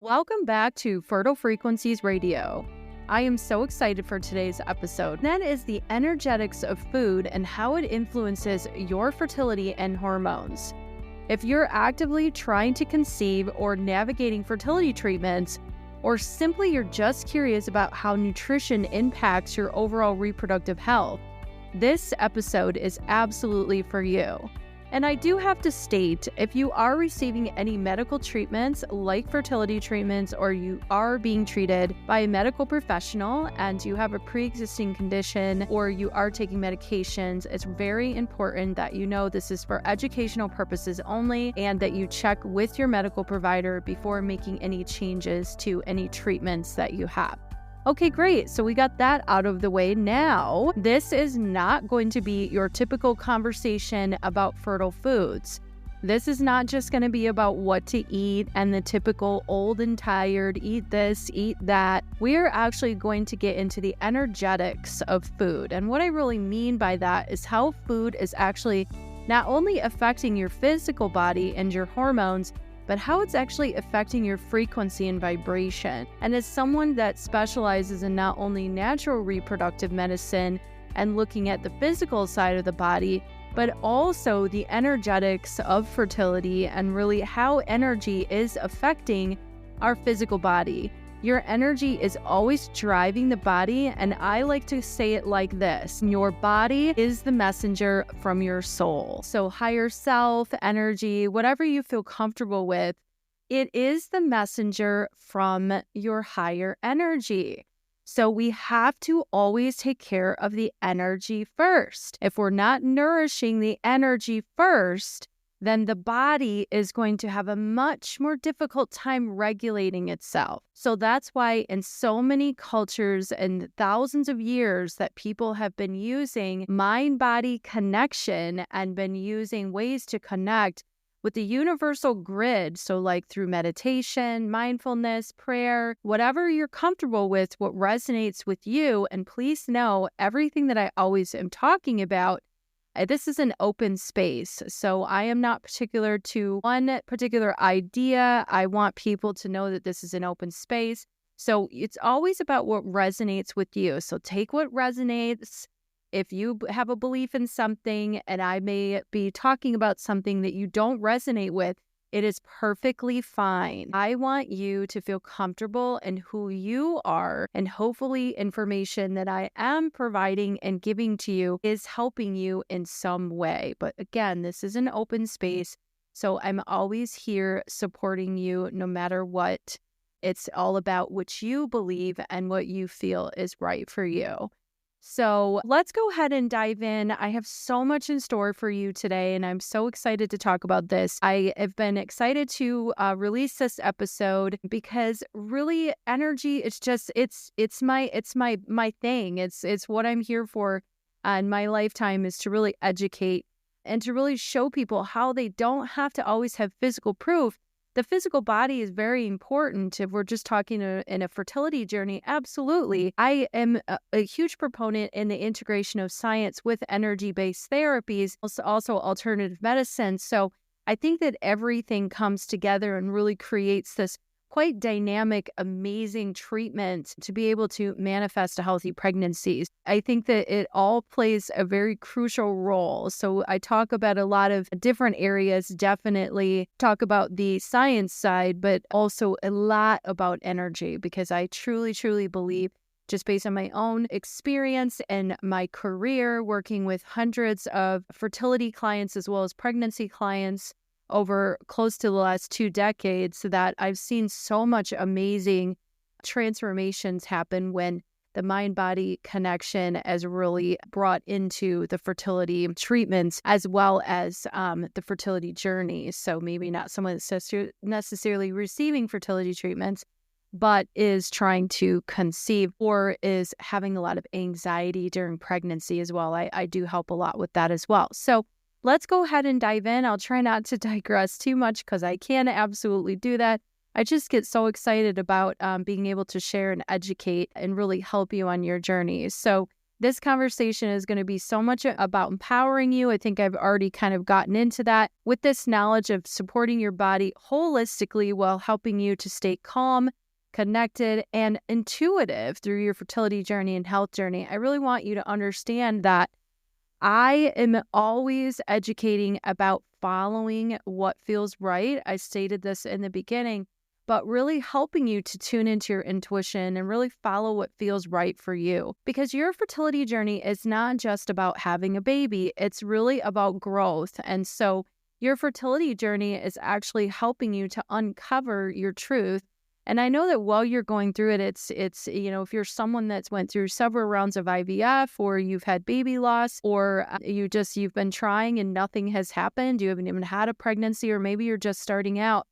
Welcome back to Fertile Frequencies Radio. I am so excited for today's episode. That is the energetics of food and how it influences your fertility and hormones. If you're actively trying to conceive or navigating fertility treatments, or simply you're just curious about how nutrition impacts your overall reproductive health, this episode is absolutely for you. And I do have to state, if you are receiving any medical treatments like fertility treatments, or you are being treated by a medical professional and you have a pre-existing condition or you are taking medications, it's very important that you know this is for educational purposes only and that you check with your medical provider before making any changes to any treatments that you have. Okay, great. So we got that out of the way. Now, this is not going to be your typical conversation about fertile foods. This is not just going to be about what to eat and the typical old and tired, eat this, eat that. We are actually going to get into the energetics of food. And what I really mean by that is how food is actually not only affecting your physical body and your hormones, but how it's actually affecting your frequency and vibration. And as someone that specializes in not only natural reproductive medicine and looking at the physical side of the body, but also the energetics of fertility and really how energy is affecting our physical body. Your energy is always driving the body, and I like to say it like this: your body is the messenger from your soul. So higher self, energy, whatever you feel comfortable with, it is the messenger from your higher energy. So we have to always take care of the energy first. If we're not nourishing the energy first, then the body is going to have a much more difficult time regulating itself. So that's why in so many cultures and thousands of years that people have been using mind-body connection and been using ways to connect with the universal grid. So like through meditation, mindfulness, prayer, whatever you're comfortable with, what resonates with you. And please know, everything that I always am talking about, this is an open space, so I am not particular to one particular idea. I want people to know that this is an open space. So it's always about what resonates with you. So take what resonates. If you have a belief in something and I may be talking about something that you don't resonate with, it is perfectly fine. I want you to feel comfortable in who you are, and hopefully information that I am providing and giving to you is helping you in some way. But again, this is an open space, so I'm always here supporting you no matter what. It's all about what you believe and what you feel is right for you. So let's go ahead and dive in. I have so much in store for you today, and I'm so excited to talk about this. I have been excited to release this episode because really energy is just, it's my thing. It's what I'm here for. And my lifetime is to really educate and to really show people how they don't have to always have physical proof. The physical body is very important if we're just talking in a fertility journey. Absolutely. I am a huge proponent in the integration of science with energy-based therapies, also alternative medicine. So I think that everything comes together and really creates this quite dynamic, amazing treatment to be able to manifest a healthy pregnancy. I think that it all plays a very crucial role. So I talk about a lot of different areas, definitely talk about the science side, but also a lot about energy, because I truly, truly believe, just based on my own experience and my career working with hundreds of fertility clients as well as pregnancy clients over close to the last 2 decades, that I've seen so much amazing transformations happen when the mind-body connection is really brought into the fertility treatments as well as the fertility journey. So maybe not someone that's necessarily receiving fertility treatments, but is trying to conceive or is having a lot of anxiety during pregnancy as well. I do help a lot with that as well. So let's go ahead and dive in. I'll try not to digress too much because I can absolutely do that. I just get so excited about being able to share and educate and really help you on your journey. So This conversation is going to be so much about empowering you. I think I've already kind of gotten into that with this knowledge of supporting your body holistically while helping you to stay calm, connected, and intuitive through your fertility journey and health journey. I really want you to understand that I am always educating about following what feels right. I stated this in the beginning, but really helping you to tune into your intuition and really follow what feels right for you. Because your fertility journey is not just about having a baby, it's really about growth. And so your fertility journey is actually helping you to uncover your truth. And I know that while you're going through it, it's if you're someone that's went through several rounds of IVF, or you've had baby loss, or you've been trying and nothing has happened, you haven't even had a pregnancy, or maybe you're just starting out,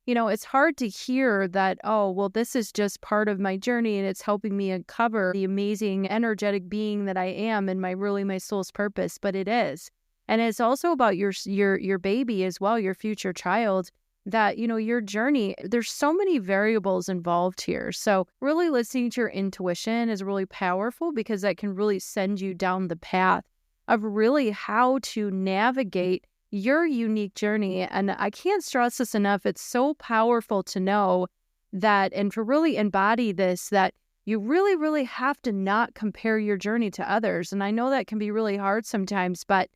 it's hard to hear that, oh, well, this is just part of my journey and it's helping me uncover the amazing energetic being that I am and my soul's purpose, but it is. And it's also about your baby as well, your future child, that, your journey, there's so many variables involved here. So really listening to your intuition is really powerful, because that can really send you down the path of really how to navigate your unique journey. And I can't stress this enough. It's so powerful to know that, and to really embody this, that you really, really have to not compare your journey to others. And I know that can be really hard sometimes, but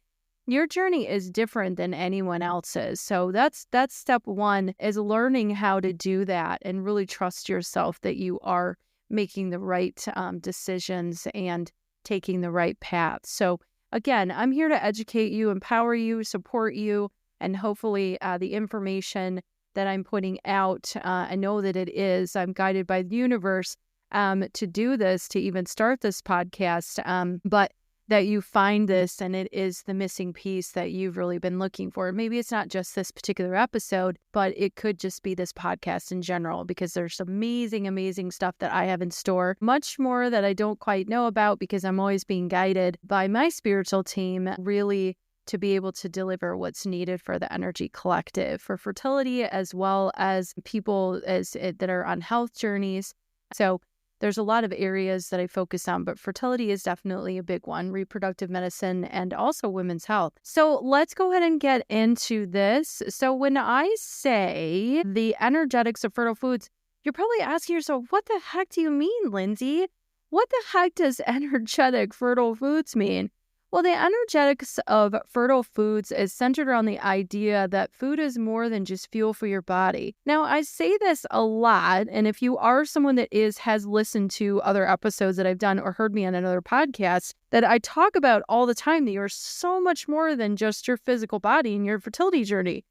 your journey is different than anyone else's. So that's step one, is learning how to do that and really trust yourself that you are making the right decisions and taking the right path. So again, I'm here to educate you, empower you, support you, and hopefully the information that I'm putting out, I know that it is. I'm guided by the universe to do this, to even start this podcast, but that you find this and it is the missing piece that you've really been looking for. Maybe it's not just this particular episode, but it could just be this podcast in general, because there's amazing, amazing stuff that I have in store. Much more that I don't quite know about, because I'm always being guided by my spiritual team, really to be able to deliver what's needed for the energy collective, for fertility, as well as people that are on health journeys. So there's a lot of areas that I focus on, but fertility is definitely a big one, reproductive medicine, and also women's health. So let's go ahead and get into this. So when I say the energetics of fertile foods, you're probably asking yourself, what the heck do you mean, Lindsay? What the heck does energetic fertile foods mean? Well, the energetics of fertile foods is centered around the idea that food is more than just fuel for your body. Now, I say this a lot, and if you are someone that has listened to other episodes that I've done or heard me on another podcast, that I talk about all the time, that you're so much more than just your physical body in your fertility journey.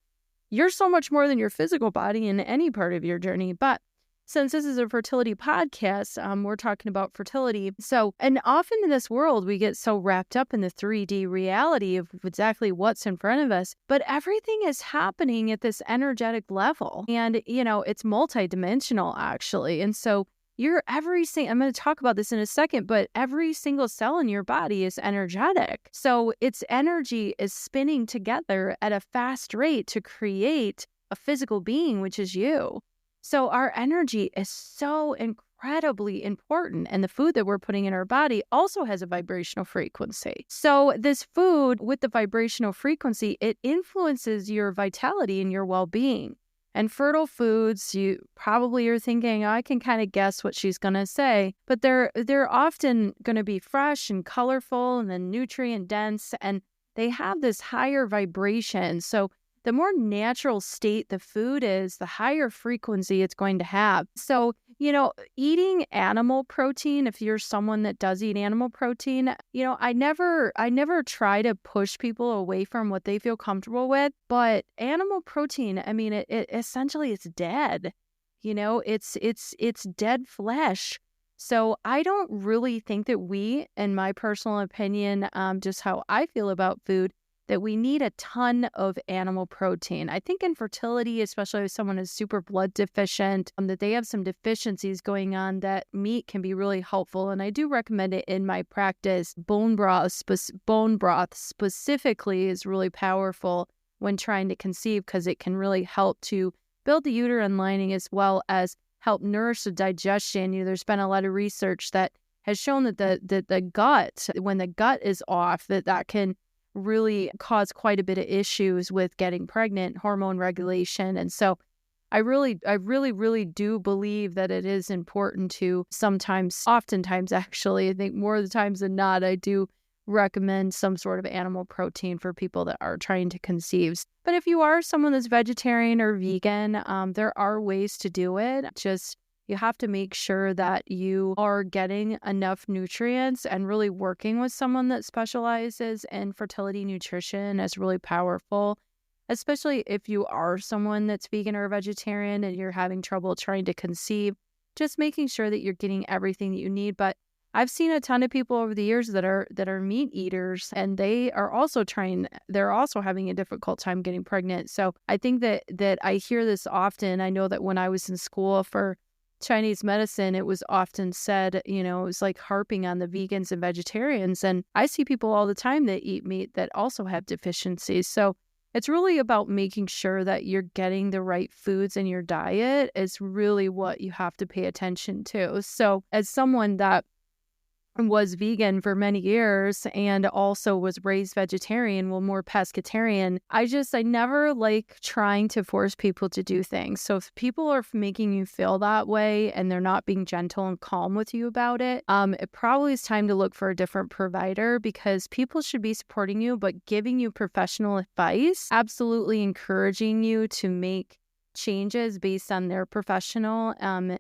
You're so much more than your physical body in any part of your journey, but since this is a fertility podcast, we're talking about fertility. So, and often in this world, we get so wrapped up in the 3D reality of exactly what's in front of us, but everything is happening at this energetic level. And, it's multidimensional actually. And so I'm going to talk about this in a second, but every single cell in your body is energetic. So its energy is spinning together at a fast rate to create a physical being, which is you. So our energy is so incredibly important, and the food that we're putting in our body also has a vibrational frequency. So this food with the vibrational frequency, it influences your vitality and your well-being. And fertile foods, you probably are thinking, I can kind of guess what she's going to say, but they're often going to be fresh and colorful and then nutrient dense, and they have this higher vibration. So the more natural state the food is, the higher frequency it's going to have. So, eating animal protein, if you're someone that does eat animal protein, I never try to push people away from what they feel comfortable with, but animal protein, I mean, it essentially it's dead. It's dead flesh. So I don't really think that we, in my personal opinion, just how I feel about food, that we need a ton of animal protein. I think in fertility, especially if someone is super blood deficient, that they have some deficiencies going on, that meat can be really helpful. And I do recommend it in my practice. Bone broth specifically is really powerful when trying to conceive, because it can really help to build the uterine lining as well as help nourish the digestion. There's been a lot of research that has shown that the gut, when the gut is off, that can really cause quite a bit of issues with getting pregnant, hormone regulation. And so I really do believe that it is important to oftentimes actually, I think more of the times than not, I do recommend some sort of animal protein for people that are trying to conceive. But if you are someone that's vegetarian or vegan, there are ways to do it. Just you have to make sure that you are getting enough nutrients, and really working with someone that specializes in fertility nutrition is really powerful, especially if you are someone that's vegan or vegetarian and you're having trouble trying to conceive, just making sure that you're getting everything that you need. But I've seen a ton of people over the years that are meat eaters, and they're also having a difficult time getting pregnant. So I think that I hear this often. I know that when I was in school for Chinese medicine, it was often said, it was like harping on the vegans and vegetarians. And I see people all the time that eat meat that also have deficiencies. So it's really about making sure that you're getting the right foods in your diet is really what you have to pay attention to. So as someone that was vegan for many years and also was raised vegetarian, more pescatarian, I never like trying to force people to do things. So if people are making you feel that way and they're not being gentle and calm with you about it, it probably is time to look for a different provider, because people should be supporting you, but giving you professional advice, absolutely encouraging you to make changes based on their professional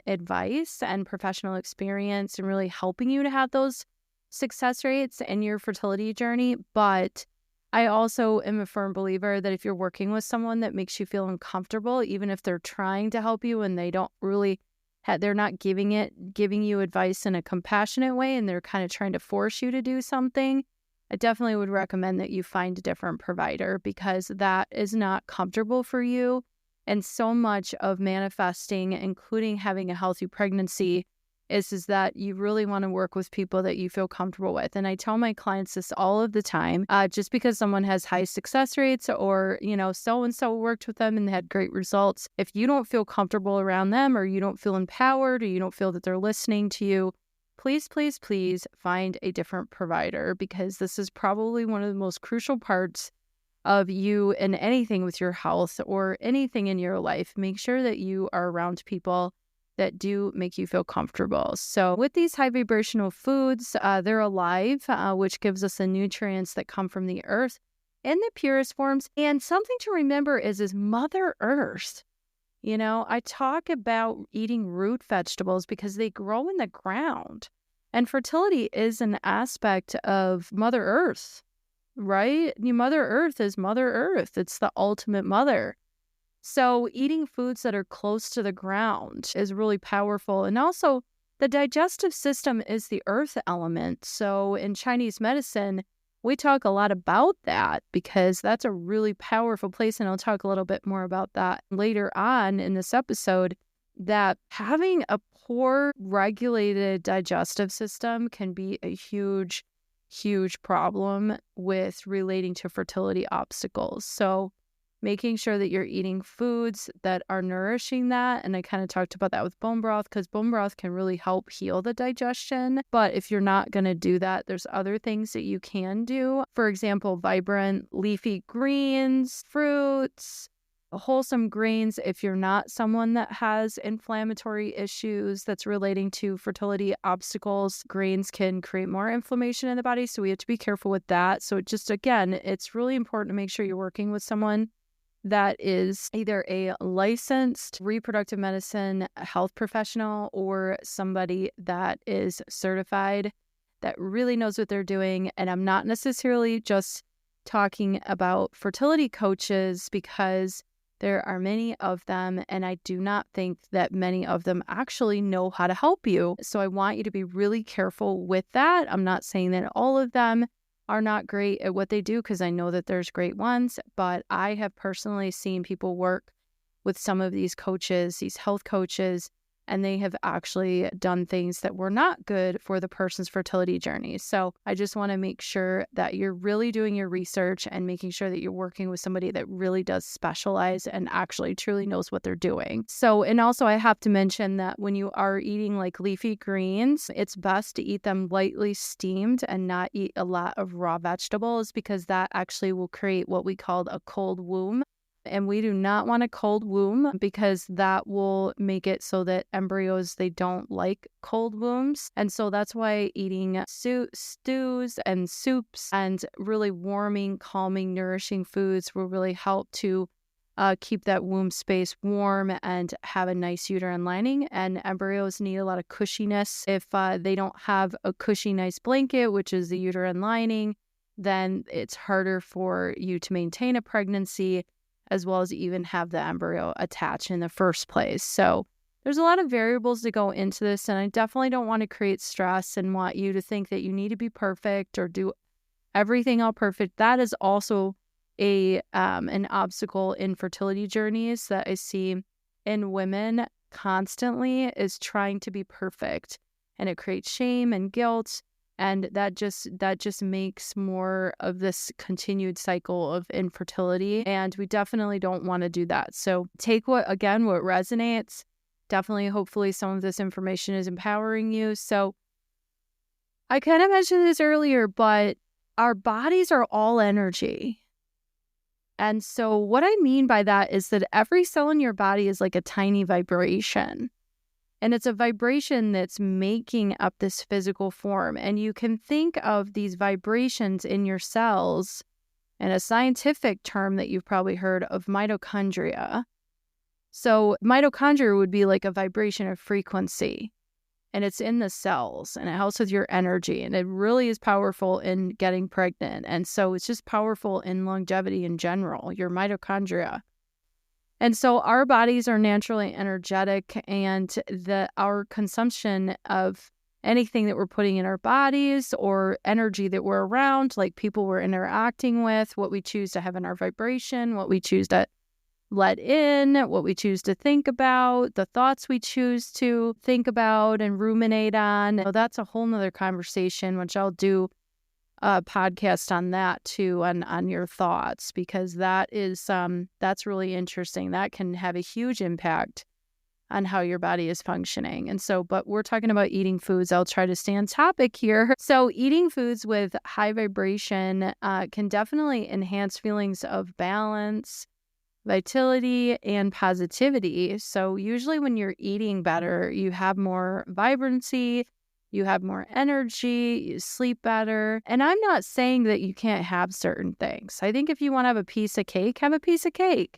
advice and professional experience, and really helping you to have those success rates in your fertility journey. But I also am a firm believer that if you're working with someone that makes you feel uncomfortable, even if they're trying to help you and they don't really they're not giving you advice in a compassionate way, and they're kind of trying to force you to do something, I definitely would recommend that you find a different provider, because that is not comfortable for you. And so much of manifesting, including having a healthy pregnancy, is that you really want to work with people that you feel comfortable with. And I tell my clients this all of the time. Just because someone has high success rates, or, so-and-so worked with them and they had great results, if you don't feel comfortable around them, or you don't feel empowered, or you don't feel that they're listening to you, please, please, please find a different provider, because this is probably one of the most crucial parts of you and anything with your health or anything in your life. Make sure that you are around people that do make you feel comfortable. So with these high vibrational foods, they're alive, which gives us the nutrients that come from the earth in the purest forms. And something to remember is Mother Earth. I talk about eating root vegetables because they grow in the ground. And fertility is an aspect of Mother Earth. Right? Mother Earth is Mother Earth. It's the ultimate mother. So eating foods that are close to the ground is really powerful. And also, the digestive system is the earth element. So in Chinese medicine, we talk a lot about that, because that's a really powerful place. And I'll talk a little bit more about that later on in this episode, that having a poor regulated digestive system can be a huge problem with relating to fertility obstacles. So making sure that you're eating foods that are nourishing that. And I kind of talked about that with bone broth, because bone broth can really help heal the digestion. But if you're not going to do that, there's other things that you can do. For example, vibrant leafy greens, fruits, wholesome grains. If you're not someone that has inflammatory issues that's relating to fertility obstacles, grains can create more inflammation in the body. So we have to be careful with that. So it's really important to make sure you're working with someone that is either a licensed reproductive medicine health professional, or somebody that is certified, that really knows what they're doing. And I'm not necessarily just talking about fertility coaches, because there are many of them, and I do not think that many of them actually know how to help you. So I want you to be really careful with that. I'm not saying that all of them are not great at what they do, because I know that there's great ones, but I have personally seen people work with some of these coaches, these health coaches, and they have actually done things that were not good for the person's fertility journey. So I just want to make sure that you're really doing your research and making sure that you're working with somebody that really does specialize and actually truly knows what they're doing. So, and also I have to mention that when you are eating like leafy greens, it's best to eat them lightly steamed and not eat a lot of raw vegetables, because that actually will create what we call a cold womb. And we do not want a cold womb, because that will make it so that embryos, they don't like cold wombs. And so that's why eating stews and soups and really warming, calming, nourishing foods will really help to keep that womb space warm and have a nice uterine lining. And embryos need a lot of cushiness. If they don't have a cushy, nice blanket, which is the uterine lining, then it's harder for you to maintain a pregnancy, as well as even have the embryo attach in the first place. So there's a lot of variables that go into this, and I definitely don't want to create stress and want you to think that you need to be perfect or do everything all perfect. That is also an obstacle in fertility journeys that I see in women constantly, is trying to be perfect, and it creates shame and guilt. And that just makes more of this continued cycle of infertility. And we definitely don't want to do that. So take what resonates. Definitely, hopefully some of this information is empowering you. So I kind of mentioned this earlier, but our bodies are all energy. And so what I mean by that is that every cell in your body is like a tiny vibration. And it's a vibration that's making up this physical form. And you can think of these vibrations in your cells in a scientific term that you've probably heard of, mitochondria. So mitochondria would be like a vibration of frequency. And it's in the cells, and it helps with your energy. And it really is powerful in getting pregnant. And so it's just powerful in longevity in general, your mitochondria. And so our bodies are naturally energetic, and our consumption of anything that we're putting in our bodies or energy that we're around, like people we're interacting with, what we choose to have in our vibration, what we choose to let in, what we choose to think about, the thoughts we choose to think about and ruminate on. So that's a whole nother conversation, which I'll do a podcast on that too, on your thoughts, because that is that's really interesting. That can have a huge impact on how your body is functioning. And so, but we're talking about eating foods. I'll try to stay on topic here. So eating foods with high vibration can definitely enhance feelings of balance, vitality, and positivity. So usually when you're eating better, you have more vibrancy, you have more energy, you sleep better. And I'm not saying that you can't have certain things. I think if you want to have a piece of cake, have a piece of cake.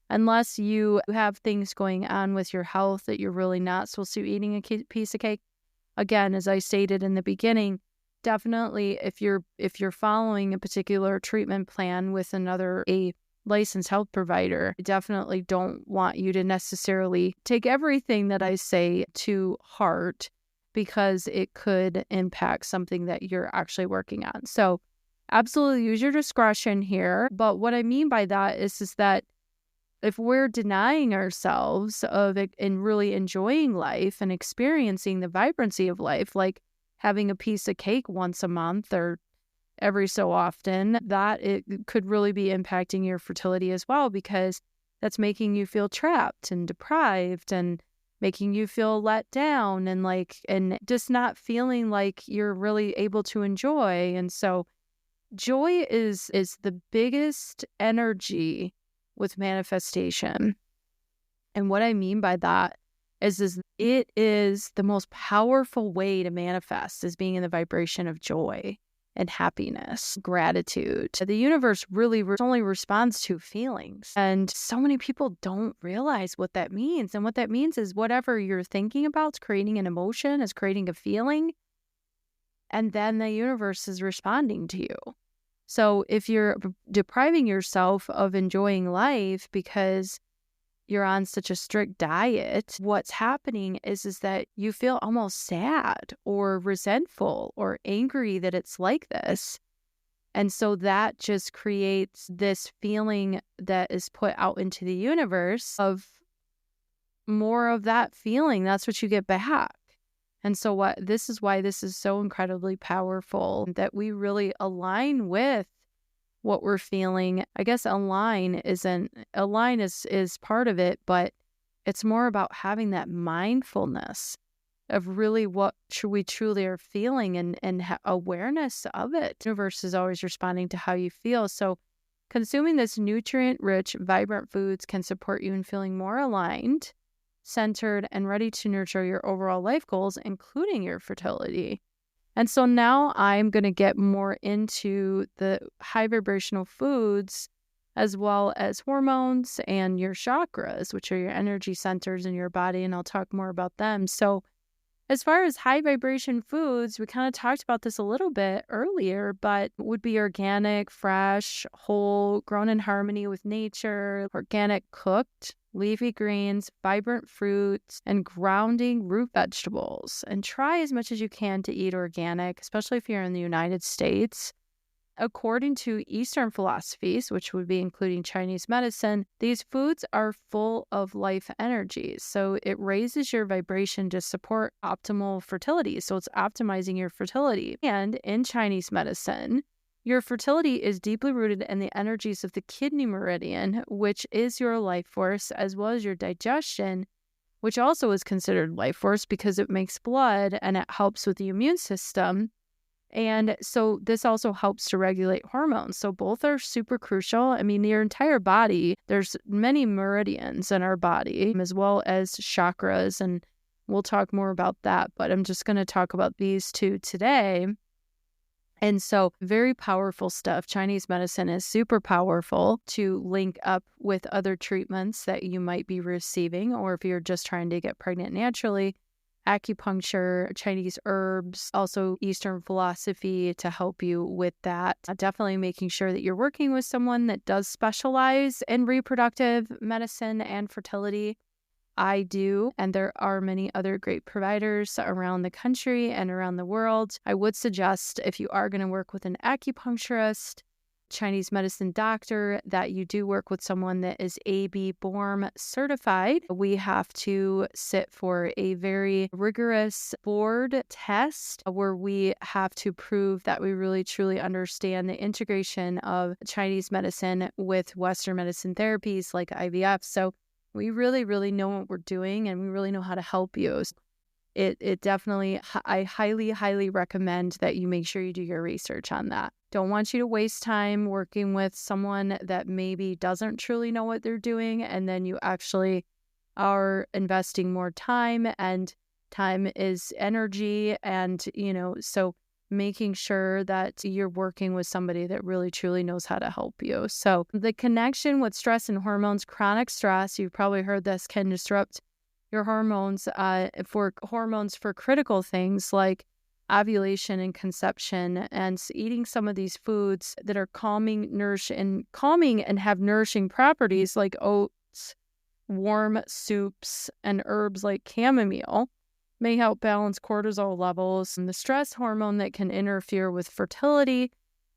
Unless you have things going on with your health that you're really not supposed to be eating a piece of cake. Again, as I stated in the beginning, definitely if you're following a particular treatment plan with a licensed health provider, I definitely don't want you to necessarily take everything that I say to heart, because it could impact something that you're actually working on. So absolutely use your discretion here. But what I mean by that is that if we're denying ourselves of it and really enjoying life and experiencing the vibrancy of life, like having a piece of cake once a month or every so often, that it could really be impacting your fertility as well, because that's making you feel trapped and deprived and making you feel let down and just not feeling like you're really able to enjoy. And so joy is the biggest energy with manifestation. And what I mean by that is it is the most powerful way to manifest, is being in the vibration of joy and happiness, gratitude. The universe really only responds to feelings. And so many people don't realize what that means. And what that means is whatever you're thinking about is creating an emotion, is creating a feeling. And then the universe is responding to you. So if you're depriving yourself of enjoying life because you're on such a strict diet, what's happening is that you feel almost sad or resentful or angry that it's like this. And so that just creates this feeling that is put out into the universe of more of that feeling. That's what you get back. And so this is why this is so incredibly powerful, that we really align with what we're feeling. I guess align is part of it, but it's more about having that mindfulness of really what we truly are feeling and awareness of it. The universe is always responding to how you feel. So consuming this nutrient-rich, vibrant foods can support you in feeling more aligned, centered, and ready to nurture your overall life goals, including your fertility. And so now I'm going to get more into the high vibrational foods as well as hormones and your chakras, which are your energy centers in your body, and I'll talk more about them. So as far as high vibration foods, we kind of talked about this a little bit earlier, but would be organic, fresh, whole, grown in harmony with nature, organic cooked, leafy greens, vibrant fruits, and grounding root vegetables. And try as much as you can to eat organic, especially if you're in the United States. According to Eastern philosophies, which would be including Chinese medicine, these foods are full of life energy. So it raises your vibration to support optimal fertility. So it's optimizing your fertility. And in Chinese medicine, your fertility is deeply rooted in the energies of the kidney meridian, which is your life force, as well as your digestion, which also is considered life force because it makes blood and it helps with the immune system. And so this also helps to regulate hormones. So both are super crucial. I mean, your entire body, there's many meridians in our body, as well as chakras, and we'll talk more about that. But I'm just going to talk about these two today. And so very powerful stuff. Chinese medicine is super powerful to link up with other treatments that you might be receiving, or if you're just trying to get pregnant naturally. Acupuncture, Chinese herbs, also Eastern philosophy to help you with that. Definitely making sure that you're working with someone that does specialize in reproductive medicine and fertility. I do, and there are many other great providers around the country and around the world. I would suggest, if you are going to work with an acupuncturist, Chinese medicine doctor, that you do work with someone that is AB BORM certified. We have to sit for a very rigorous board test where we have to prove that we really truly understand the integration of Chinese medicine with Western medicine therapies like IVF. So we really, really know what we're doing, and we really know how to help you. It definitely, I highly, highly recommend that you make sure you do your research on that. Don't want you to waste time working with someone that maybe doesn't truly know what they're doing, and then you actually are investing more time, and time is energy. And, so making sure that you're working with somebody that really truly knows how to help you. So the connection with stress and hormones, chronic stress, you've probably heard this, can disrupt your hormones for critical things like ovulation and conception. And eating some of these foods that are calming and have nourishing properties like oats, warm soups, and herbs like chamomile may help balance cortisol levels. And the stress hormone that can interfere with fertility,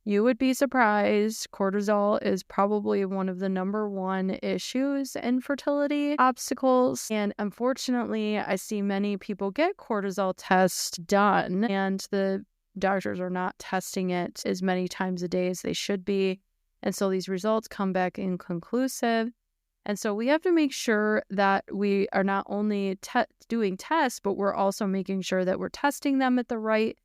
you would be surprised. Cortisol is probably one of the number one issues in fertility obstacles. And unfortunately, I see many people get cortisol tests done, and the doctors are not testing it as many times a day as they should be. And so these results come back inconclusive. And so we have to make sure that we are not only doing tests, but we're also making sure that we're testing them at the right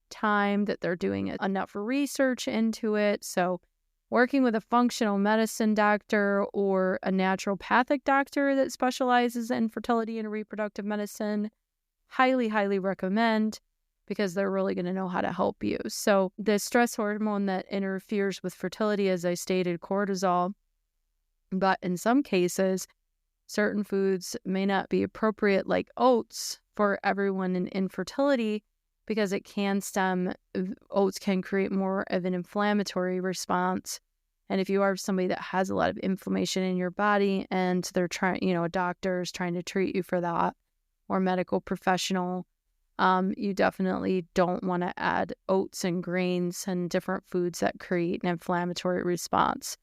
time, that they're doing enough research into it. So working with a functional medicine doctor or a naturopathic doctor that specializes in fertility and reproductive medicine, highly, highly recommend, because they're really going to know how to help you. So the stress hormone that interferes with fertility, as I stated, cortisol, but in some cases, certain foods may not be appropriate, like oats, for everyone in infertility, because oats can create more of an inflammatory response. And if you are somebody that has a lot of inflammation in your body and they're trying, a doctor is trying to treat you for that, or medical professional, you definitely don't want to add oats and grains and different foods that create an inflammatory response.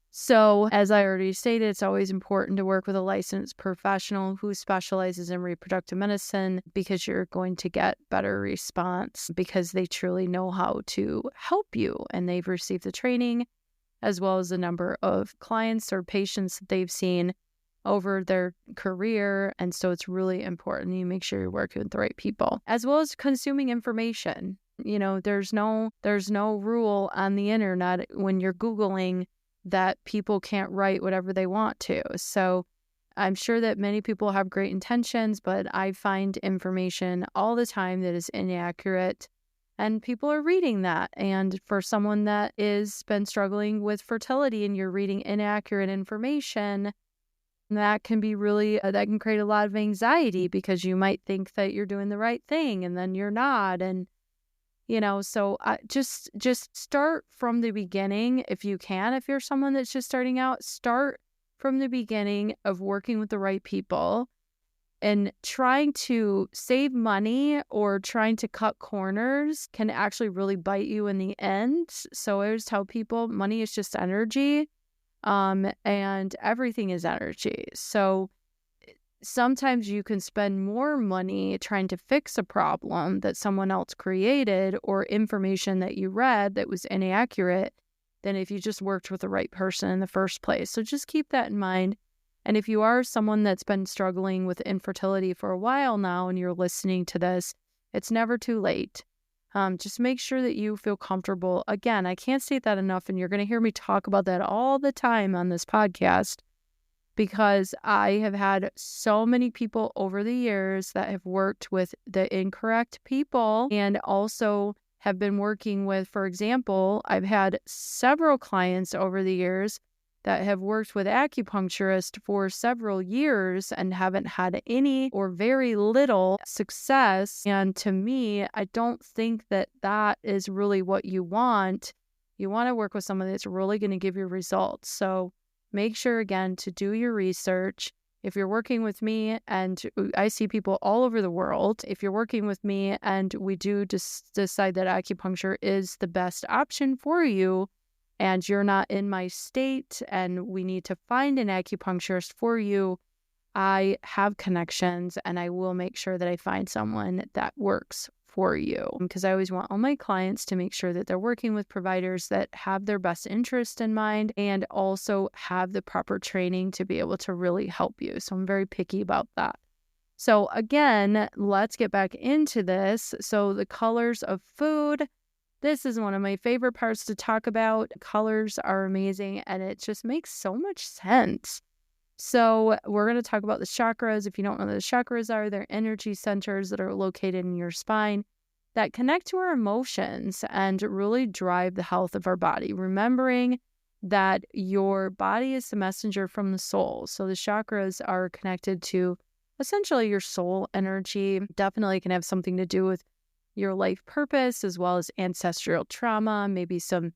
So, as I already stated, it's always important to work with a licensed professional who specializes in reproductive medicine because you're going to get better response because they truly know how to help you and they've received the training as well as the number of clients or patients that they've seen over their career. And so it's really important you make sure you're working with the right people, as well as consuming information. There's no rule on the internet when you're Googling that people can't write whatever they want to. So I'm sure that many people have great intentions, but I find information all the time that is inaccurate and people are reading that. And for someone that is been struggling with fertility and you're reading inaccurate information, that can be really, that can create a lot of anxiety because you might think that you're doing the right thing and then you're not. And so just start from the beginning if you can. If you're someone that's just starting out, start from the beginning of working with the right people and trying to save money or trying to cut corners can actually really bite you in the end. So I always tell people money is just energy, and everything is energy. So sometimes you can spend more money trying to fix a problem that someone else created or information that you read that was inaccurate than if you just worked with the right person in the first place. So just keep that in mind. And if you are someone that's been struggling with infertility for a while now and you're listening to this, it's never too late. Just make sure that you feel comfortable. Again, I can't state that enough, and you're going to hear me talk about that all the time on this podcast, because I have had so many people over the years that have worked with the incorrect people and also have been working with, for example, I've had several clients over the years that have worked with acupuncturists for several years and haven't had any or very little success. And to me, I don't think that that is really what you want. You want to work with someone that's really going to give you results. So make sure, again, to do your research. If you're working with me, and I see people all over the world, if you're working with me and we do just decide that acupuncture is the best option for you, and you're not in my state and we need to find an acupuncturist for you, I have connections and I will make sure that I find someone that works for you, because I always want all my clients to make sure that they're working with providers that have their best interest in mind and also have the proper training to be able to really help you. So I'm very picky about that. So again, let's get back into this. So the colors of food, this is one of my favorite parts to talk about. Colors are amazing and it just makes so much sense. So we're going to talk about the chakras. If you don't know what the chakras are, they're energy centers that are located in your spine that connect to our emotions and really drive the health of our body. Remembering that your body is the messenger from the soul. So the chakras are connected to essentially your soul energy. Definitely can have something to do with your life purpose as well as ancestral trauma, maybe some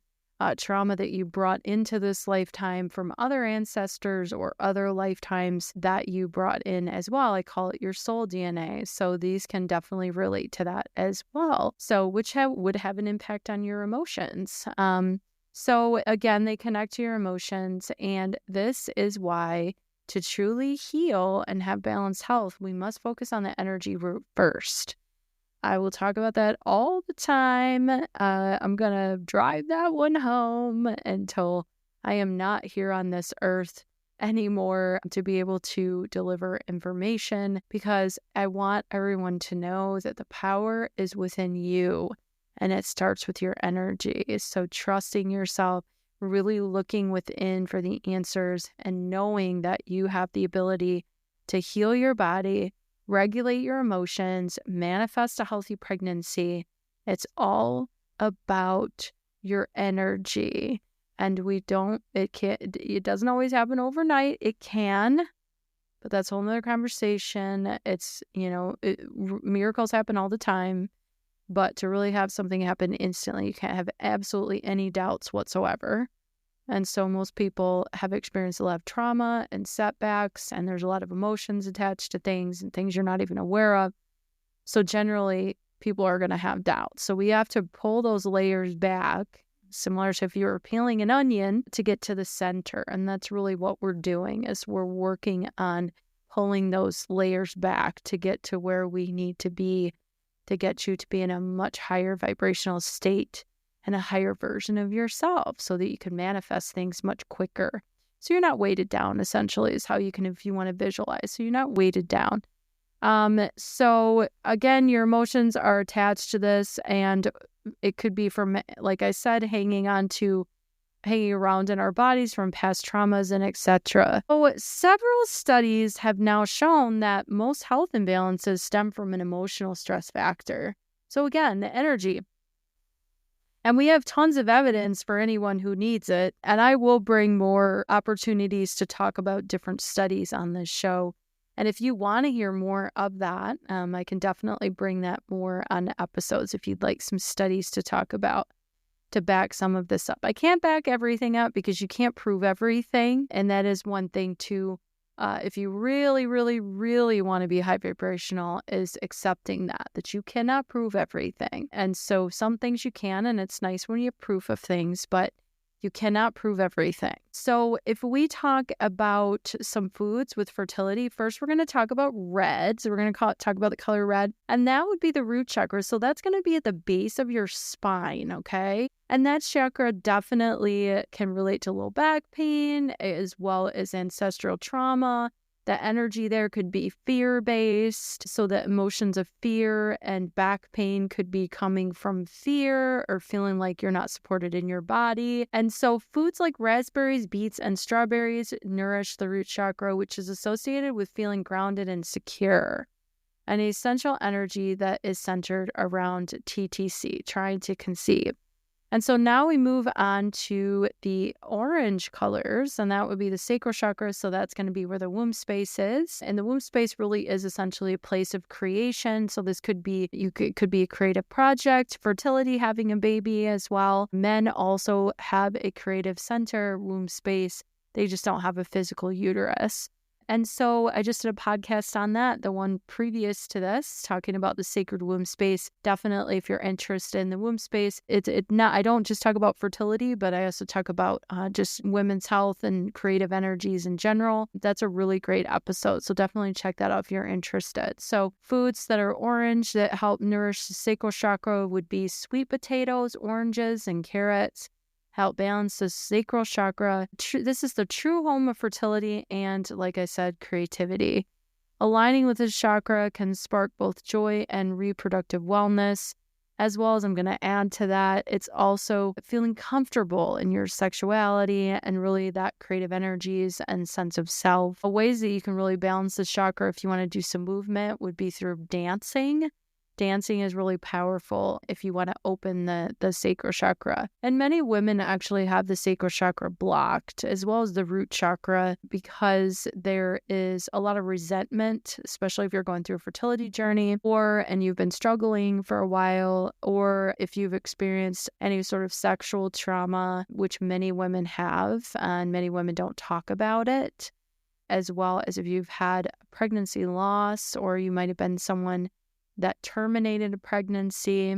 trauma that you brought into this lifetime from other ancestors or other lifetimes that you brought in as well. I call it your soul DNA. So these can definitely relate to that as well. So which would have an impact on your emotions. So again, they connect to your emotions. And this is why to truly heal and have balanced health, we must focus on the energy root first. I will talk about that all the time. I'm going to drive that one home until I am not here on this earth anymore to be able to deliver information, because I want everyone to know that the power is within you and it starts with your energy. So trusting yourself, really looking within for the answers and knowing that you have the ability to heal your body, regulate your emotions, manifest a healthy pregnancy. It's all about your energy. And it doesn't always happen overnight. It can, but that's a whole nother conversation. It's, miracles happen all the time, but to really have something happen instantly, you can't have absolutely any doubts whatsoever. And so most people have experienced a lot of trauma and setbacks, and there's a lot of emotions attached to things and things you're not even aware of. So generally, people are going to have doubts. So we have to pull those layers back similar to if you were peeling an onion to get to the center. And that's really what we're doing, is we're working on pulling those layers back to get to where we need to be, to get you to be in a much higher vibrational state and a higher version of yourself, so that you can manifest things much quicker. So you're not weighted down, essentially, is how you can, if you want to visualize. So you're not weighted down. So again, your emotions are attached to this, and it could be from, like I said, hanging around in our bodies from past traumas and etc. So several studies have now shown that most health imbalances stem from an emotional stress factor. So again, the energy. And we have tons of evidence for anyone who needs it. And I will bring more opportunities to talk about different studies on this show. And if you want to hear more of that, I can definitely bring that more on episodes if you'd like some studies to talk about to back some of this up. I can't back everything up because you can't prove everything. And that is one thing too. If you really, really, really want to be high vibrational, is accepting that you cannot prove everything. And so some things you can, and it's nice when you have proof of things, but you cannot prove everything. So if we talk about some foods with fertility, first we're going to talk about red. So we're going to talk about the color red, and that would be the root chakra. So that's going to be at the base of your spine, okay? And that chakra definitely can relate to low back pain as well as ancestral trauma. The energy there could be fear-based, so the emotions of fear and back pain could be coming from fear or feeling like you're not supported in your body. And so foods like raspberries, beets, and strawberries nourish the root chakra, which is associated with feeling grounded and secure. An essential energy that is centered around TTC, trying to conceive. And so now we move on to the orange colors, and that would be the sacral chakra. So that's going to be where the womb space is. And the womb space really is essentially a place of creation. So this could be, could be a creative project, fertility, having a baby as well. Men also have a creative center, womb space. They just don't have a physical uterus. And so I just did a podcast on that, the one previous to this, talking about the sacred womb space. Definitely, if you're interested in the womb space, I don't just talk about fertility, but I also talk about just women's health and creative energies in general. That's a really great episode. So definitely check that out if you're interested. So foods that are orange that help nourish the sacral chakra would be sweet potatoes, oranges, and carrots. Help balance the sacral chakra. This is the true home of fertility and, like I said, creativity. Aligning with this chakra can spark both joy and reproductive wellness, as well as, I'm going to add to that, it's also feeling comfortable in your sexuality and really that creative energies and sense of self. Ways that you can really balance this chakra if you want to do some movement would be through dancing. Dancing is really powerful if you want to open the sacral chakra. And many women actually have the sacral chakra blocked, as well as the root chakra, because there is a lot of resentment, especially if you're going through a fertility journey and you've been struggling for a while, or if you've experienced any sort of sexual trauma, which many women have, and many women don't talk about it, as well as if you've had pregnancy loss, or you might have been someone that terminated a pregnancy.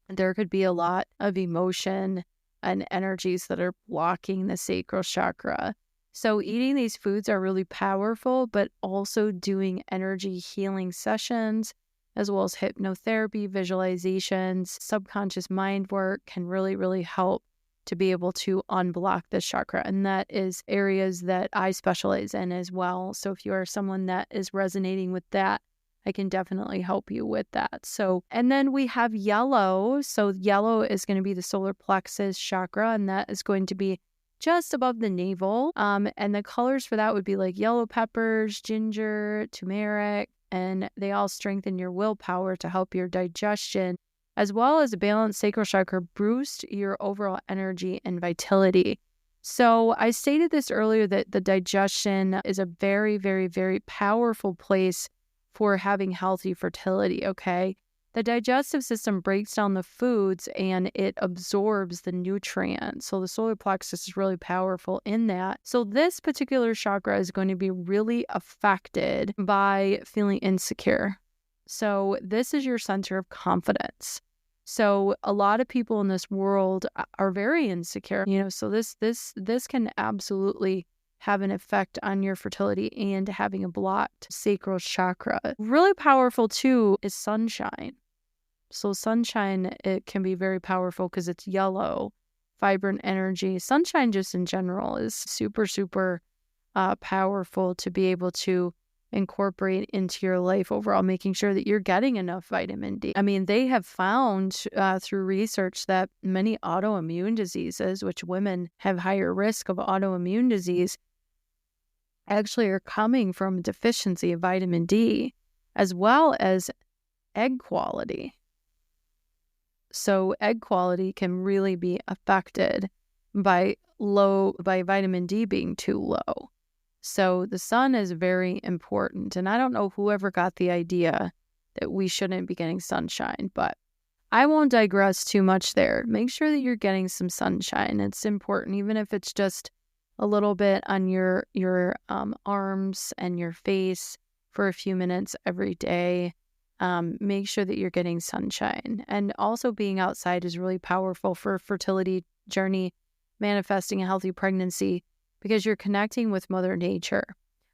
There could be a lot of emotion and energies that are blocking the sacral chakra. So eating these foods are really powerful, but also doing energy healing sessions, as well as hypnotherapy, visualizations, subconscious mind work can really, really help to be able to unblock this chakra. And that is areas that I specialize in as well. So if you are someone that is resonating with that, I can definitely help you with that. So, and then we have yellow. So yellow is going to be the solar plexus chakra, and that is going to be just above the navel. And the colors for that would be like yellow peppers, ginger, turmeric, and they all strengthen your willpower to help your digestion, as well as a balanced sacral chakra boost your overall energy and vitality. So I stated this earlier that the digestion is a very, very, very powerful place for having healthy fertility, okay? The digestive system breaks down the foods and it absorbs the nutrients. So the solar plexus is really powerful in that. So this particular chakra is going to be really affected by feeling insecure. So this is your center of confidence. So a lot of people in this world are very insecure, so this can absolutely have an effect on your fertility and having a blocked sacral chakra. Really powerful too is sunshine. So sunshine, it can be very powerful because it's yellow, vibrant energy. Sunshine just in general is super, super powerful to be able to incorporate into your life overall, making sure that you're getting enough vitamin D. I mean, they have found through research that many autoimmune diseases, which women have higher risk of autoimmune disease, actually are coming from deficiency of vitamin D, as well as egg quality. So egg quality can really be affected by vitamin D being too low. So the sun is very important. And I don't know whoever got the idea that we shouldn't be getting sunshine, but I won't digress too much there. Make sure that you're getting some sunshine. It's important, even if it's just a little bit on your arms and your face for a few minutes every day. Make sure that you're getting sunshine. And also being outside is really powerful for a fertility journey, manifesting a healthy pregnancy, because you're connecting with Mother Nature.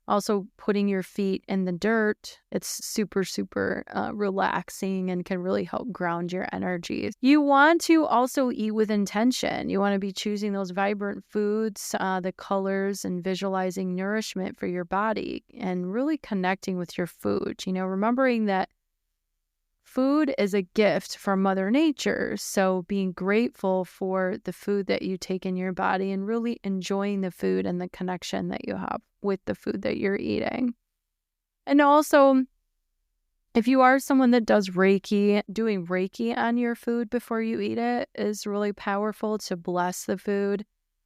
Also putting your feet in the dirt, it's super, super relaxing and can really help ground your energies. You want to also eat with intention. You want to be choosing those vibrant foods, the colors, and visualizing nourishment for your body and really connecting with your food. Remembering that food is a gift from Mother Nature, so being grateful for the food that you take in your body and really enjoying the food and the connection that you have with the food that you're eating. And also, if you are someone that does Reiki, doing Reiki on your food before you eat it is really powerful to bless the food,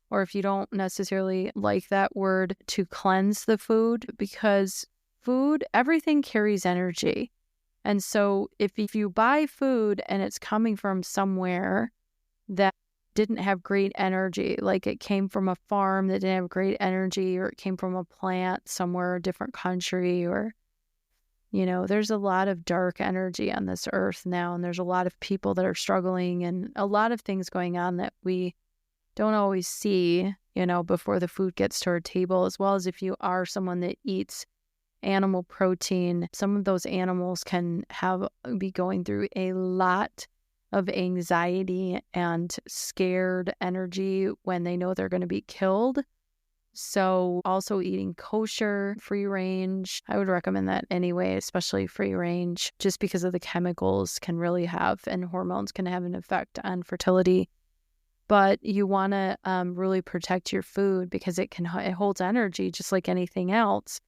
or if you don't necessarily like that word, to cleanse the food, because food, everything carries energy. And so if you buy food and it's coming from somewhere that didn't have great energy, like it came from a farm that didn't have great energy, or it came from a plant somewhere, a different country, or, there's a lot of dark energy on this earth now, and there's a lot of people that are struggling and a lot of things going on that we don't always see, before the food gets to our table, as well as if you are someone that eats animal protein. Some of those animals can be going through a lot of anxiety and scared energy when they know they're going to be killed. So also eating kosher, free range, I would recommend that anyway, especially free range, just because of the chemicals can really have, and hormones can have an effect on fertility. But you want to really protect your food because it holds energy just like anything else.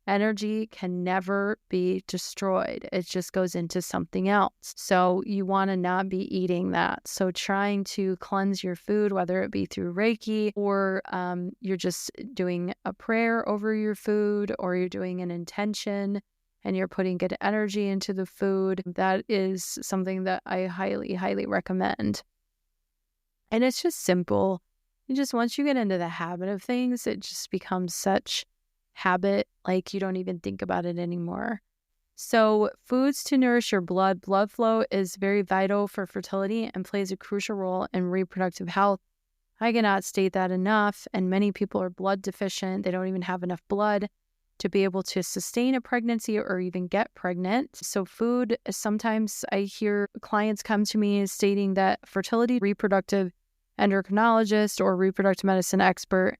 Energy can never be destroyed. It just goes into something else. So you want to not be eating that. So trying to cleanse your food, whether it be through Reiki, or you're just doing a prayer over your food, or you're doing an intention and you're putting good energy into the food, that is something that I highly, highly recommend. And it's just simple. Once you get into the habit of things, it just becomes such habit, like you don't even think about it anymore. So foods to nourish your blood. Blood flow is very vital for fertility and plays a crucial role in reproductive health. I cannot state that enough. And many people are blood deficient. They don't even have enough blood to be able to sustain a pregnancy or even get pregnant. So food, sometimes I hear clients come to me stating that fertility reproductive endocrinologist or reproductive medicine expert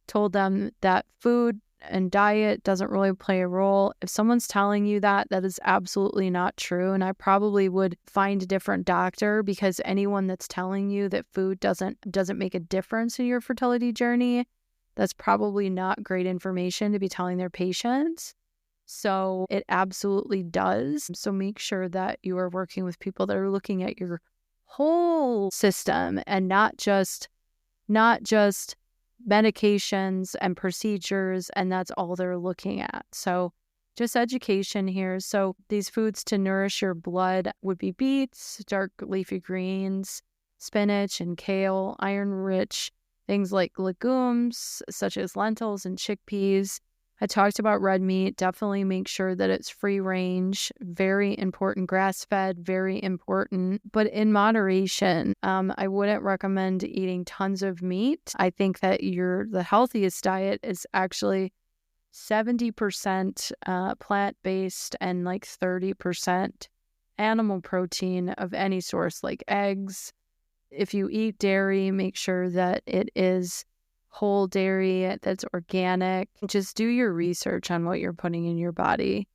told them that food and diet doesn't really play a role. If someone's telling you that, that is absolutely not true. And I probably would find a different doctor, because anyone that's telling you that food doesn't make a difference in your fertility journey, that's probably not great information to be telling their patients. So it absolutely does. So make sure that you are working with people that are looking at your whole system and not just medications and procedures, and that's all they're looking at. So just education here. So these foods to nourish your blood would be beets, dark leafy greens, spinach and kale, iron-rich things like legumes such as lentils and chickpeas, I talked about red meat. Definitely make sure that it's free range. Very important. Grass-fed, very important, but in moderation. I wouldn't recommend eating tons of meat. I think that the healthiest diet is actually 70% plant-based and like 30% animal protein of any source, like eggs. If you eat dairy, make sure that it is whole dairy, that's organic. Just do your research on what you're putting in your body.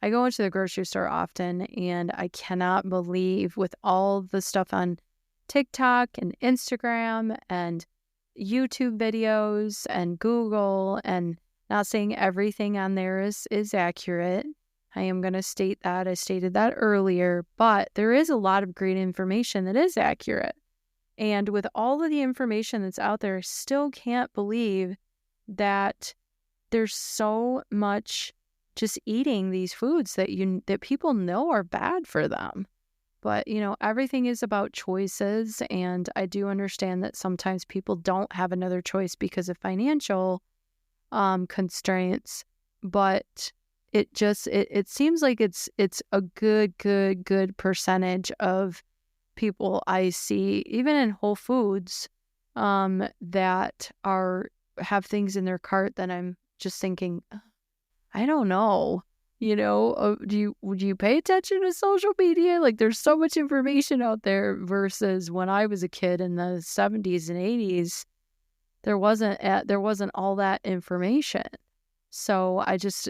I go into the grocery store often, and I cannot believe, with all the stuff on TikTok and Instagram and YouTube videos and Google, and not saying everything on there is accurate. I am going to state that. I stated that earlier, but there is a lot of great information that is accurate. And with all of the information that's out there, I still can't believe that there's so much just eating these foods that people know are bad for them. But, everything is about choices. And I do understand that sometimes people don't have another choice because of financial constraints. But it seems like it's a good percentage of people I see, even in Whole Foods, that have things in their cart that I'm just thinking, I don't know, would you pay attention to social media? Like, there's so much information out there versus when I was a kid in the 70s and 80s, there wasn't all that information. So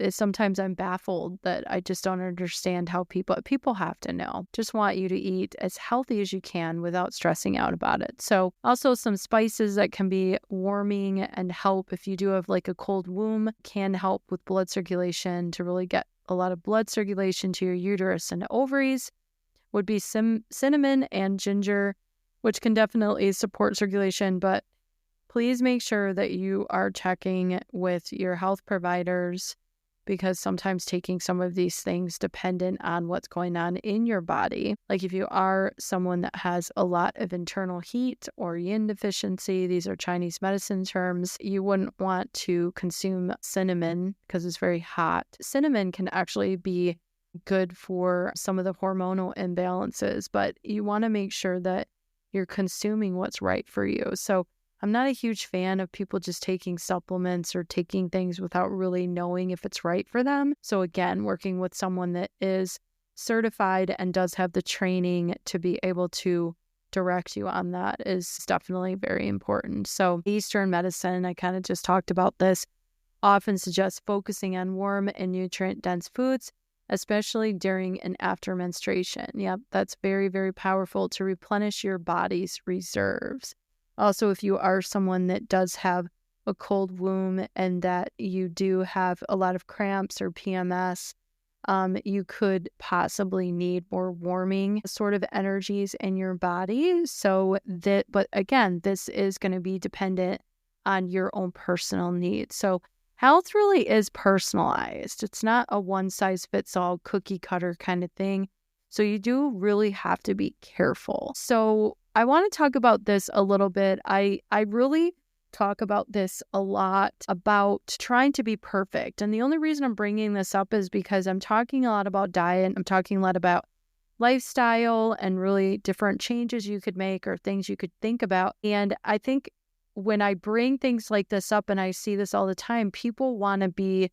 sometimes I'm baffled that I just don't understand how people have to know. Just want you to eat as healthy as you can without stressing out about it. So also some spices that can be warming and help if you do have like a cold womb, can help with blood circulation to really get a lot of blood circulation to your uterus and ovaries, would be cinnamon and ginger, which can definitely support circulation, but please make sure that you are checking with your health providers, because sometimes taking some of these things dependent on what's going on in your body. Like if you are someone that has a lot of internal heat or yin deficiency, these are Chinese medicine terms, you wouldn't want to consume cinnamon because it's very hot. Cinnamon can actually be good for some of the hormonal imbalances, but you want to make sure that you're consuming what's right for you. So I'm not a huge fan of people just taking supplements or taking things without really knowing if it's right for them. So again, working with someone that is certified and does have the training to be able to direct you on that is definitely very important. So Eastern medicine, I kind of just talked about this, often suggests focusing on warm and nutrient-dense foods, especially during and after menstruation. Yep, that's very, very powerful to replenish your body's reserves. Also, if you are someone that does have a cold womb and that you do have a lot of cramps or PMS, you could possibly need more warming sort of energies in your body. But again, this is going to be dependent on your own personal needs. So health really is personalized. It's not a one-size-fits-all cookie cutter kind of thing. So you do really have to be careful. So I want to talk about this a little bit. I really talk about this a lot, about trying to be perfect. And the only reason I'm bringing this up is because I'm talking a lot about diet. I'm talking a lot about lifestyle and really different changes you could make or things you could think about. And I think when I bring things like this up, and I see this all the time, people want to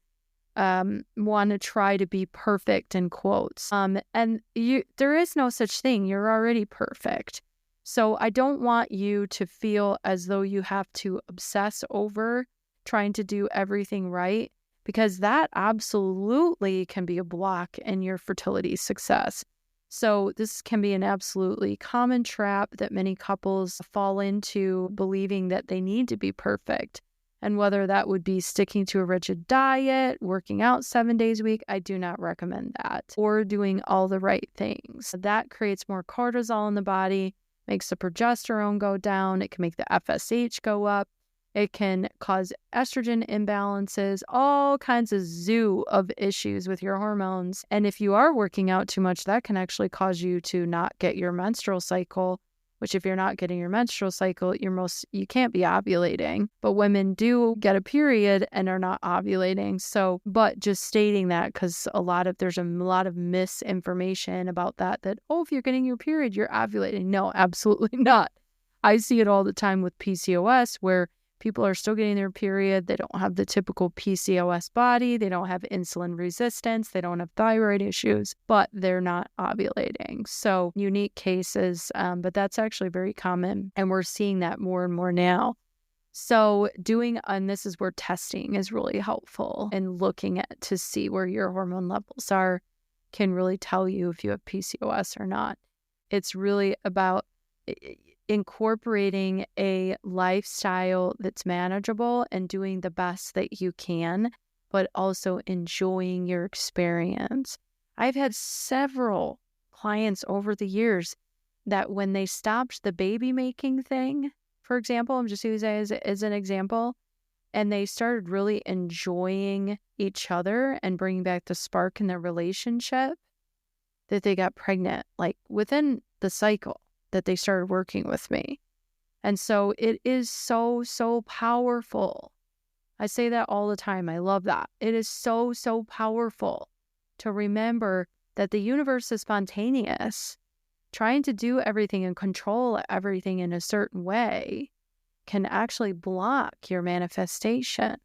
try to be perfect in quotes. There is no such thing. You're already perfect. So I don't want you to feel as though you have to obsess over trying to do everything right, because that absolutely can be a block in your fertility success. So this can be an absolutely common trap that many couples fall into, believing that they need to be perfect. And whether that would be sticking to a rigid diet, working out 7 days a week, I do not recommend that, or doing all the right things. That creates more cortisol in the body, makes the progesterone go down. It can make the FSH go up. It can cause estrogen imbalances, all kinds of zoo of issues with your hormones. And if you are working out too much, that can actually cause you to not get your menstrual cycle, which if you're not getting your menstrual cycle, you can't be ovulating. But women do get a period and are not ovulating. So, but just stating that, because there's a lot of misinformation about that, oh, if you're getting your period, you're ovulating. No, absolutely not. I see it all the time with PCOS, where people are still getting their period. They don't have the typical PCOS body. They don't have insulin resistance. They don't have thyroid issues, but they're not ovulating. So unique cases, but that's actually very common. And we're seeing that more and more now. So and this is where testing is really helpful, and looking at to see where your hormone levels are can really tell you if you have PCOS or not. It's really about incorporating a lifestyle that's manageable and doing the best that you can, but also enjoying your experience. I've had several clients over the years that when they stopped the baby making thing, for example, I'm just using it as an example, and they started really enjoying each other and bringing back the spark in their relationship, that they got pregnant, like within the cycle that they started working with me. And so it is so, so powerful. I say that all the time. I love that. It is so, so powerful to remember that the universe is spontaneous. Trying to do everything and control everything in a certain way can actually block your manifestation.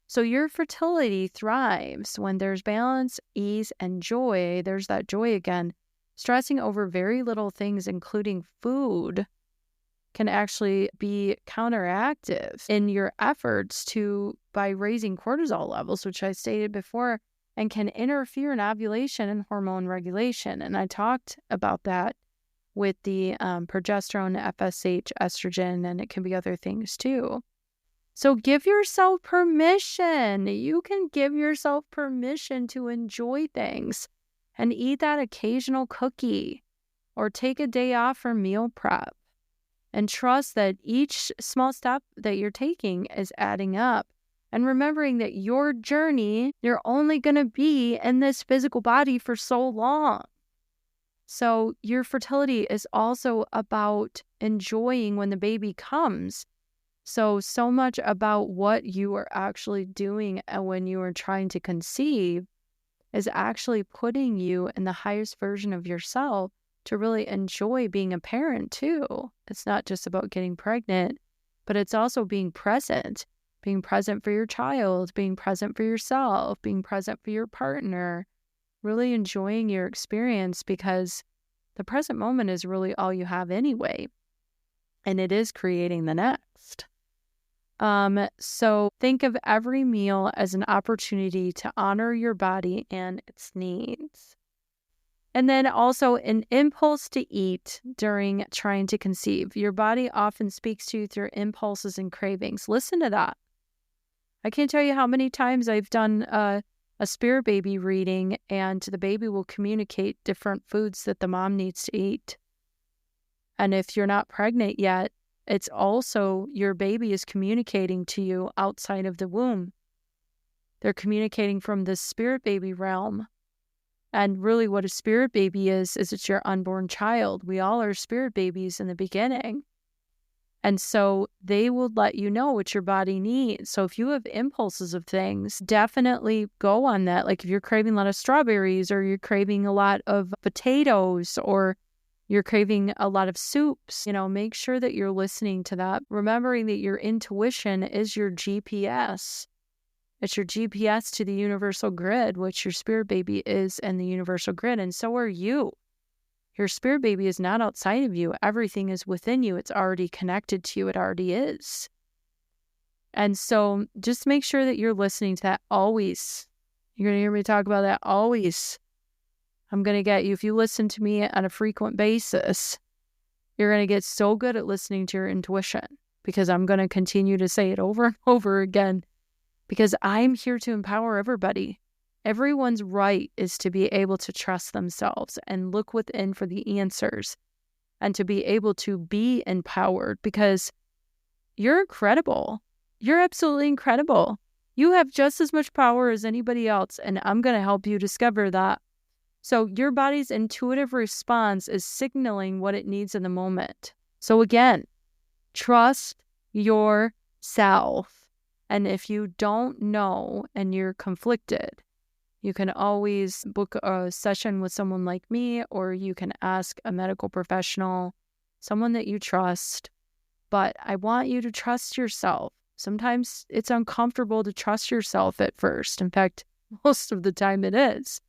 So your fertility thrives when there's balance, ease, and joy. There's that joy again. Stressing over very little things, including food, can actually be counteractive in your efforts by raising cortisol levels, which I stated before, and can interfere in ovulation and hormone regulation. And I talked about that with the progesterone, FSH, estrogen, and it can be other things too. So give yourself permission. You can give yourself permission to enjoy things and eat that occasional cookie, or take a day off for meal prep, and trust that each small step that you're taking is adding up. And remembering that your journey, you're only going to be in this physical body for so long. So your fertility is also about enjoying when the baby comes. So much about what you are actually doing when you are trying to conceive is actually putting you in the highest version of yourself to really enjoy being a parent too. It's not just about getting pregnant, but it's also being present for your child, being present for yourself, being present for your partner, really enjoying your experience, because the present moment is really all you have anyway. And it is creating the next. So think of every meal as an opportunity to honor your body and its needs. And then also an impulse to eat during trying to conceive. Your body often speaks to you through impulses and cravings. Listen to that. I can't tell you how many times I've done a spirit baby reading, and the baby will communicate different foods that the mom needs to eat. And if you're not pregnant yet, it's also your baby is communicating to you outside of the womb. They're communicating from the spirit baby realm. And really what a spirit baby is it's your unborn child. We all are spirit babies in the beginning. And so they will let you know what your body needs. So if you have impulses of things, definitely go on that. Like if you're craving a lot of strawberries, or you're craving a lot of potatoes, or you're craving a lot of soups, make sure that you're listening to that, remembering that your intuition is your GPS. It's your GPS to the universal grid, which your spirit baby is in the universal grid, and so are you. Your spirit baby is not outside of you. Everything is within you. It's already connected to you. It already is. And so just make sure that you're listening to that always. You're going to hear me talk about that always. I'm going to get you, if you listen to me on a frequent basis, you're going to get so good at listening to your intuition, because I'm going to continue to say it over and over again, because I'm here to empower everybody. Everyone's right is to be able to trust themselves and look within for the answers, and to be able to be empowered, because you're incredible. You're absolutely incredible. You have just as much power as anybody else, and I'm going to help you discover that. So your body's intuitive response is signaling what it needs in the moment. So again, trust yourself. And if you don't know and you're conflicted, you can always book a session with someone like me, or you can ask a medical professional, someone that you trust. But I want you to trust yourself. Sometimes it's uncomfortable to trust yourself at first. In fact, most of the time it is,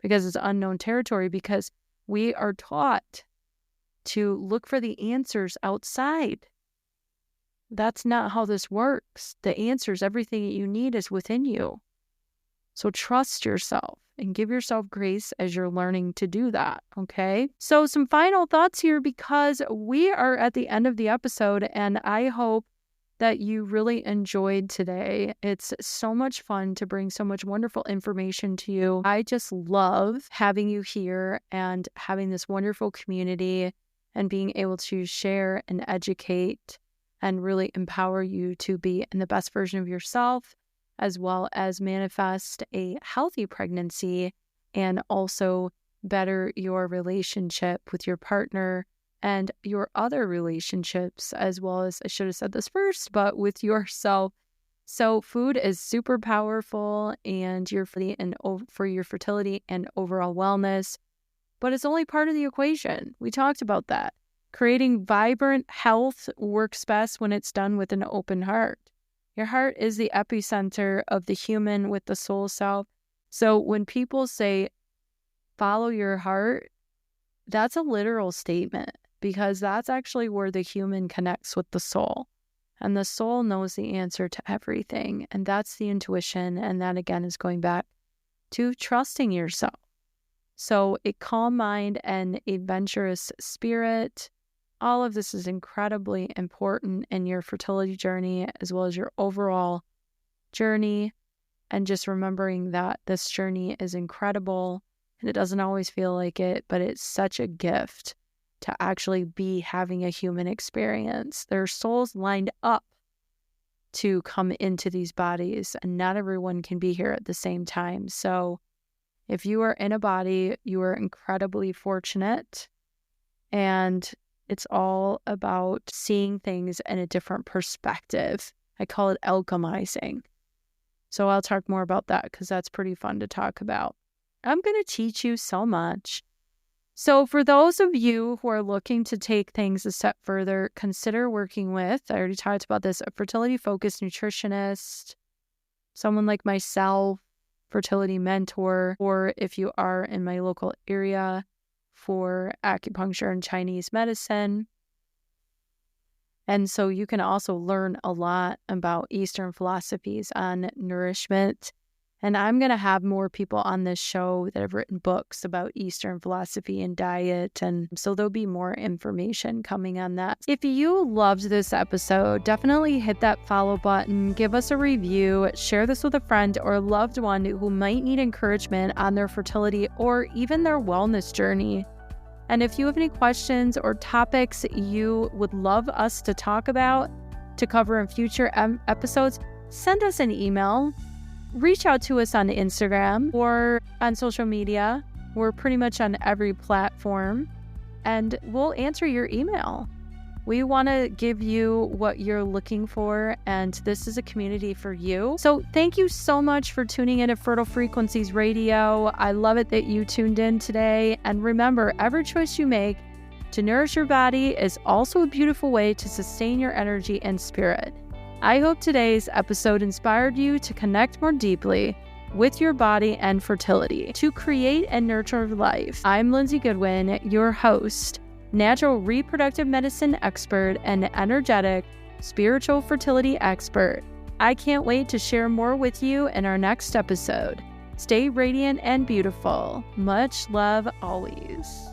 because it's unknown territory, because we are taught to look for the answers outside. That's not how this works. The answers, everything that you need is within you. So trust yourself and give yourself grace as you're learning to do that, okay? So some final thoughts here, because we are at the end of the episode, and I hope that you really enjoyed today. It's so much fun to bring so much wonderful information to you. I just love having you here and having this wonderful community and being able to share and educate and really empower you to be in the best version of yourself, as well as manifest a healthy pregnancy and also better your relationship with your partner and your other relationships, as well as, I should have said this first, but with yourself. So food is super powerful and for your fertility and overall wellness, but it's only part of the equation. We talked about that. Creating vibrant health works best when it's done with an open heart. Your heart is the epicenter of the human with the soul self. So when people say, follow your heart, that's a literal statement, because that's actually where the human connects with the soul. And the soul knows the answer to everything. And that's the intuition. And that, again, is going back to trusting yourself. So a calm mind and a adventurous spirit, all of this is incredibly important in your fertility journey, as well as your overall journey. And just remembering that this journey is incredible, and it doesn't always feel like it, but it's such a gift to actually be having a human experience. Their souls lined up to come into these bodies, and not everyone can be here at the same time. So if you are in a body, you are incredibly fortunate, and it's all about seeing things in a different perspective. I call it alchemizing. So I'll talk more about that because that's pretty fun to talk about. I'm going to teach you so much. So for those of you who are looking to take things a step further, consider working with, I already talked about this, a fertility-focused nutritionist, someone like myself, fertility mentor, or if you are in my local area, for acupuncture and Chinese medicine. And so you can also learn a lot about Eastern philosophies on nourishment. And I'm going to have more people on this show that have written books about Eastern philosophy and diet. And so there'll be more information coming on that. If you loved this episode, definitely hit that follow button, give us a review, share this with a friend or a loved one who might need encouragement on their fertility or even their wellness journey. And if you have any questions or topics you would love us to talk about, to cover in future episodes, send us an email. Reach out to us on Instagram or on social media. We're pretty much on every platform, and we'll answer your email. We want to give you what you're looking for, and this is a community for you. So thank you so much for tuning in to Fertile Frequencies Radio. I love it that you tuned in today. And remember, every choice you make to nourish your body is also a beautiful way to sustain your energy and spirit. I hope today's episode inspired you to connect more deeply with your body and fertility to create and nurture life. I'm Lindsay Goodwin, your host, natural reproductive medicine expert and energetic spiritual fertility expert. I can't wait to share more with you in our next episode. Stay radiant and beautiful. Much love always.